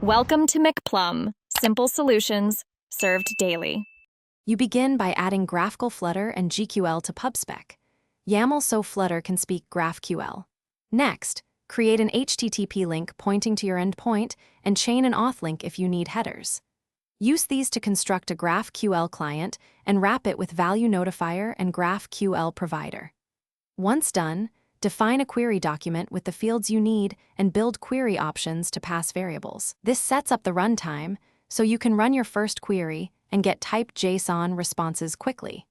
Welcome to McPlum, simple solutions served daily. You begin by adding GraphQL Flutter and GQL to PubSpec. YAML so Flutter can speak GraphQL. Next, create an HTTP link pointing to your endpoint and chain an auth link if you need headers. Use these to construct a GraphQL client and wrap it with value notifier and GraphQL provider. Once done, define a query document with the fields you need and build query options to pass variables. This sets up the runtime so you can run your first query and get typed JSON responses quickly.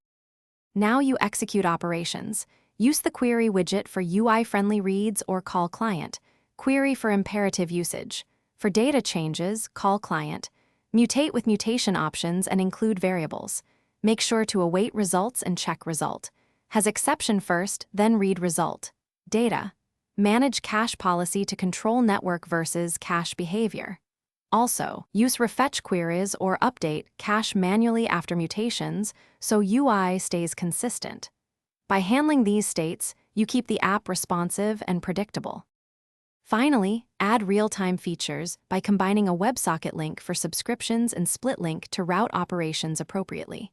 Now you execute operations. Use the query widget for UI-friendly reads or call client. Query for imperative usage. For data changes, call client. Mutate with mutation options and include variables. Make sure to await results and check result. Has exception first, then read result. Data. Manage cache policy to control network versus cache behavior. Also, use refetch queries or update cache manually after mutations so UI stays consistent. By handling these states, you keep the app responsive and predictable. Finally, add real-time features by combining a WebSocket link for subscriptions and split link to route operations appropriately.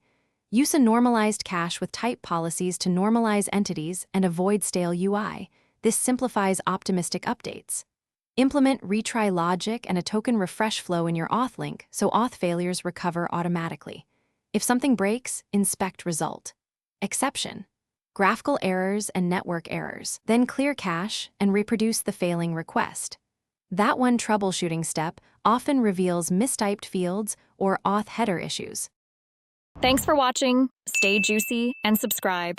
Use a normalized cache with type policies to normalize entities and avoid stale UI. This simplifies optimistic updates. Implement retry logic and a token refresh flow in your auth link so auth failures recover automatically. If something breaks, inspect result. Exception. GraphQL errors and network errors. Then clear cache and reproduce the failing request. That one troubleshooting step often reveals mistyped fields or auth header issues. Thanks for watching. Stay juicy and subscribe.